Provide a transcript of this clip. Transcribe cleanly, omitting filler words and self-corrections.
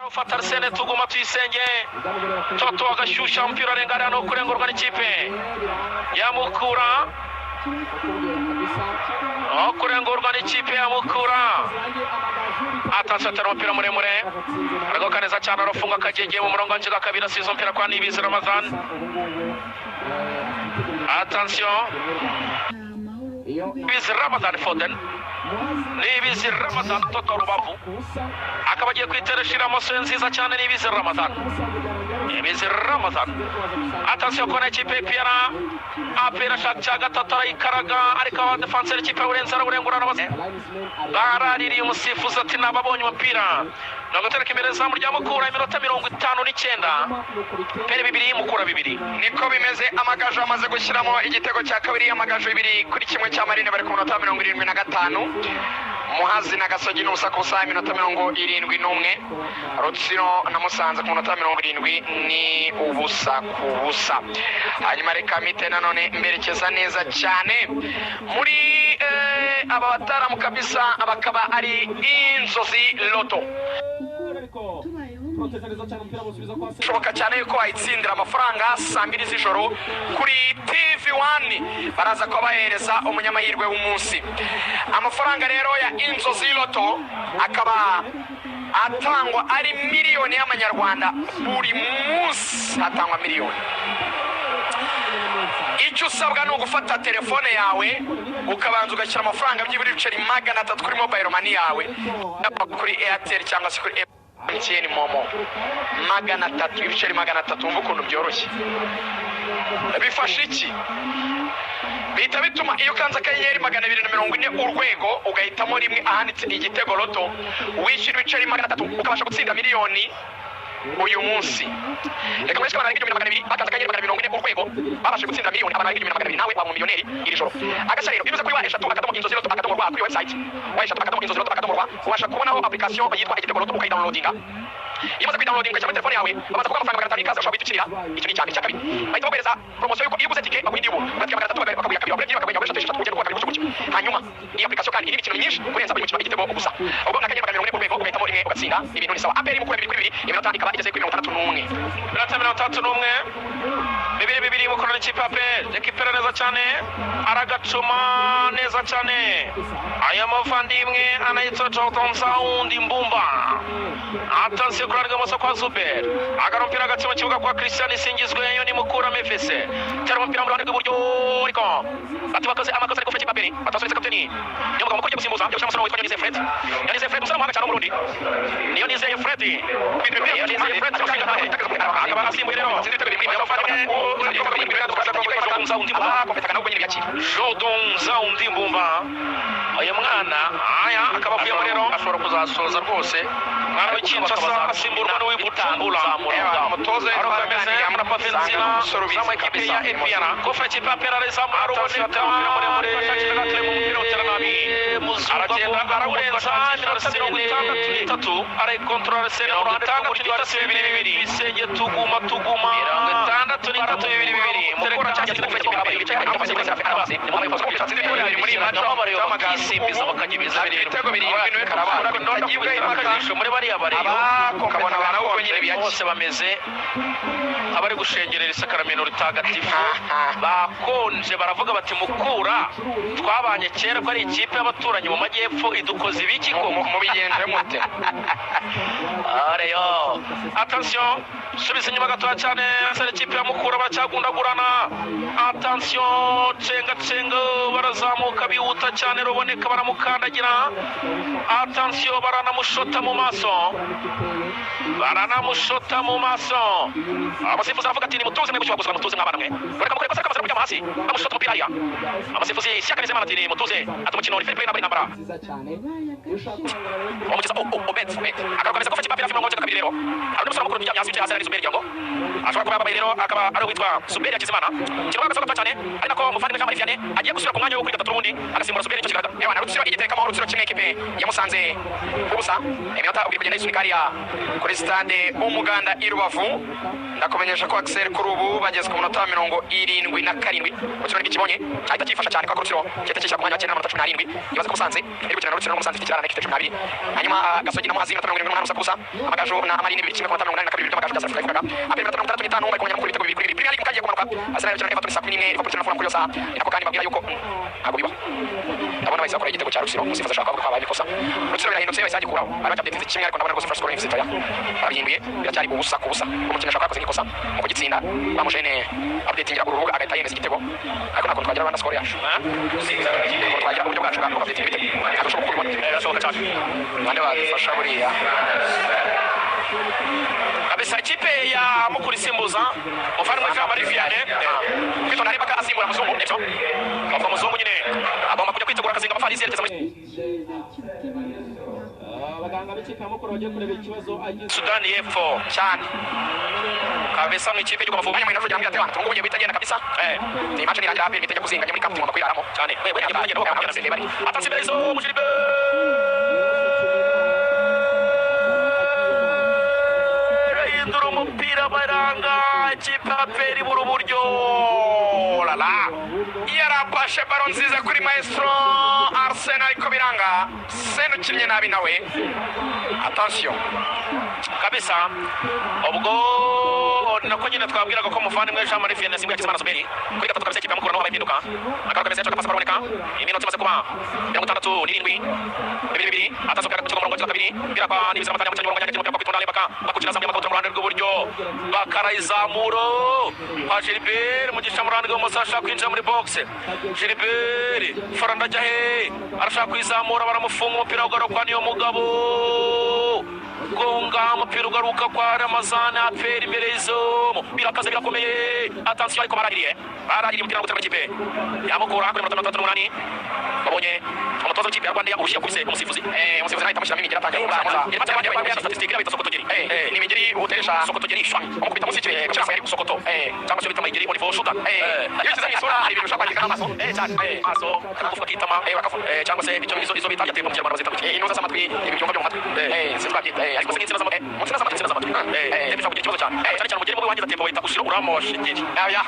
ufata Arsene tuguma tuyisenge Toto agashusha umupira arengana no kurengurwa n'ikipe ya Mukura kurengurwa n'ikipe ya Mukura atasatira umupira muremure ariko kaneza cyane arafunga kagegeye mu murongo njiga kabira sizo umupira kwa Nibizi Ramazan. Attention Nibizi Ramazan Foden Nibizi Ramazan Toto Rubavu akaba agiye kwitereshira amaso nziza cyane Nibizi Ramazan. Nibizi Ramazan attention kona ikipe Pierre apera shaka gatatu arikaraga ariko defenseur ikipe urenza urengurana bose barariri umusifuzi ati nababonye umupira nagotera kimereza mu rya Mukura iminota 59 pere bibiri Mukura bibiri niko bimeze. Amagajo amaze gushyiramo igitego cya kabiri amagajo 2 kuri kimwe cya Marine bari ku minota 75 Muhazi na Gasogi n'ubusa ku saa iminota 71 Rutsiro na Musanze ku minota 70 ni ubusa ku busa. Hanyuma reka mite nanone mberekeza neza cyane muri aba bataramu kabisa bakaba ari Inzozi Loto. Shoboka cyane yuko ayitsindira amafaranga 2 z'ijoro kuri TV1 baraza ko bahereza umunyamahirwe w'umunsi. Amafaranga rero ya Inzozi Loto akaba atangwa ari miliyoni y'amanyarwanda buri munsi, atangwa miliyoni. Icyo usabwa no gufata telefone yawe ukabanza ugashyira amafaranga by'ibiri biceri 300 kuri mobile money yawe kuri Airtel cyangwa se kuri MTN Momo 300 ibiceri 300 umva ukuntu byoroshye. Bifasha iki? Bita bituma iyo kanza kanyenyeri 240 urwego ugahitamo rimwe ahanditse igitego Loto wishyura ibiceri 300 ukabasha gutsinda miliyoni uyu munsi. Reka mwese kabana n'ibyo 200 bakanza kanyenyeri 240 urwego babasha gutsinda miliyoni abana n'ibyo 200 nawe wa mu miliyoneri iri joro. Agashayiro bivuze kuri wa eshatu akadomo Inzozi Loto akadomo rwa kuri website wa eshatu akadomo Inzozi Loto akadomo rwa ubasha kubonaho application yitwa igitego Loto ukayidownloadinga. Iyo umaze kuyidownloadinga cyangwa telefone yawe babaza kuguha amafaranga 500 ikaza ushobora kwitukirira icyo ni cyane cya kabiri. Bahita baguhereza promotion yuko iyo uguze tike baguha indibu ugatya 300 bakaguha kabiri bakagura 3 ugera kwa kabiri gutyo. Hanyuma iyi application kandi iri mikino myinshi kurenza buri mukino igitego gusa. Ubwo nakagera 240 ku rwego ugahitamo rimwe ugatsinda ibintu ni sawa. APR Mukura 2 kuri 2 iminota ikaba igeze kuri 61 bibiri Mukura n'ikipe APR ekipera neza cyane aragacuma neza cyane aya mavandimwe anayitwa Jordan Sound Mbumba. Attention kurarga moso kwa Zuber agarumpira hagati mu kibuga kwa Christian Singizwe yo ni Mukura Mefese cyari umupira mu ruhande rw'iburyo ariko ati bakoze amakosa ariko feti paperi batasubitse kapiteni yo mugabo ko gusimbuza byo cyangwa witwa Nize Fred Nize Fred usanga cyane mu Burundi niyo Nize Fred Nize Fred akaba asimbuye rero Jordan Sound Mbumba aya mwana aya akaba avuye rero ashobora kuzasoza rwose mwana w'Kinshasa asimburwa n'uw'Ibutambula umutoza arogameze amra pafenzila zama ekipe ya APR kofa ikipe APR arizamu aruboneka muremure umupira uteranabi aragenda arawurenza 63 arayikontorora Arsene mu ruhande rw'umutwe 2 bisenge tuguma 63 Mukura cyangwa ikipe ya APR bicaye abasi muri amasimbiza bakagibiza ibitego biri ibintu karabara ndagibwa imakajisho muri bari abakobona abantu nyine bose bameze abari gushengerera isakaramento ritagatifu bakonje baravuga bati Mukura twabanye kera ko ari ikipe y'abaturanyi mu majyepfo idukoze ibiki ko mu bigendere mute areyo. Attention subiza inyuma gato cyane sare ikipe ya Mukura baracyagundagurana. Attention cenga barazamuka bihuta cyane ruboneka baramukandagira. Attention baranamushota mu maso abasifuzi avuga ati ni mutuze mwe gushobora gusura mutuze mwabana mwe reka mukore pasaka kujya hasi bamushota umupira hariya abasifuzi shyakanize mana ati ni mutuze atumukino ni Philippe nambara umukiza obet akakomeza gufata ikipe ya Fimongo cyo kabiri rero ari umusore mukuru yasi cyase ari Zuberi yango ashobora kuba rero akaba ari witwa Zuberi Hakizimana kibaga gasaka cyane ari nako mufandi Jean Marie Vianney agiye gusura ku mwanya wo kuri gatatu rundi agasimbura Zuberi cyo kigaga ewana Rutsiro igiterekamo Rutsiro kimwe ekipe yamusanze ubusa iminota ubiri kugenda isunika hariya kuri stade Umuganda i Rubavu ndakumenyesha ko Axel kuri ubu bageze ku munota 77 Rutsiro n'ikibonye cyahita cyifasha cyane kwa Rutsiro cyahita cyisha ku mwanya wa 9 n'amanota 17 ibaze ko Musanze iri gukina na Rutsiro n'Umusanze ikirana na ekipe 12 hanyuma Gasogi na Muhazi n'amanota 78 gusa Amagaju na Marine biri kimwe ku munota 82 by'Amagaju bya Safari Fugaga aperi 35 bari kumenya mukuru ibitego bibiri kuri Premier League kagiye kumanuka Arsenal cyane Everton saa 11 Liverpool na Fulham kuri yosa nako kandi babwira yuko ntabwo biba ndabona bahise bakora igitego cya Rutsiro umusifuzi ashaka ko kwabaye ikosa Rutsiro birahindutse bahise agikuraho bari babyatetse kimwe ariko ndabona rwose first score n'inzito ya babihinduye biracyari ubusa ku busa umukino ashaka koze ikosa mu kugitsinda bamujene updating ku rubuga agahita yemeza igitego ariko nako twagira abana score yacu twagira uburyo bwacu bwo updating ibitego arushaho kubibona birashoboka cyane bande badufasha buriya kabisa ikipe ya Mukura isimbuza muvandimwe Jean Marie Vianney kwitona areba ka asimbura Muzungu nibyo bavuga Muzungu nyine agomba kujya kwitegura akazinga amafarizi yerekeza muri abaganga b'ikipe ya Mukura bagiye kureba ikibazo Sudani y'Epfo cyane kabisa mu ikipe y'Amavubi hanyuma inaje cyangwa yatewa tungu buye bitagenda kabisa ni match nirangira aperi bitegeka kuzinganya muri kapitimo kwiraramo cyane wewe yagenda bakagenda bari atansiberezo mujiribe induru umupira baranga ikipe aperi buru buryo lala yarapashe baro nziza kuri maestro Arsenal ko biranga seno kimye nabi nawe attention kabisa ubwo nako nyine twabwiraga ko muvandimwe Jean Marie Vianney simbuye Kizimana Zuberi kuri gatatu kabisa ikipe ya Mukura naho bayimpinduka akaba kabisa cyangwa pasa baraboneka iminota imaze kuba 67 bibiri atasohoka ku murongo wa kabiri birapa nibiza amatanya mu cyangwa mu nyanya cyangwa kwitondale baka bakukina zamye bakavuga mu ruhande rw'uburyo bakarayizamuro kwa Gilbert mu gishamurande rw'umusasha kwinjira muri box Gilbert Faranda jahe arashaka kwizamura baramufunga umupira ugarukwa niyo mugabo gonga umupira ugaruka kwa Ramazani aperi imbere y'izomo birakaze birakomeye attention ariko baragiriye umupira gutera ikipe ya Mukura kuri 38 babonye umutoza w'ikipe ya Rwanda yagushye kubise umusifuzi nahita amushyiramo imigeri atangira statistique yabita Sokotogeri ni imigeri uteresha Sokotogeri shwa umukubita musi kibe cyangwa se Sokoto cyangwa se bita imigeri muri foshuta iyo kiza isura hari ibintu ushaka kwandika amaso cyane maso kuvuga kitama cyangwa se izo bita yatemba mu kirabano zitandukanye inoza z'amatwi ibyumva byo mu matwi sinzwabyita ariko se n'inzira z'amatwi munsi z'amatwi ndebisha kugira ikibazo cyane cyane umugeri mu wangiza tempo wita ushira uramo washigiri ya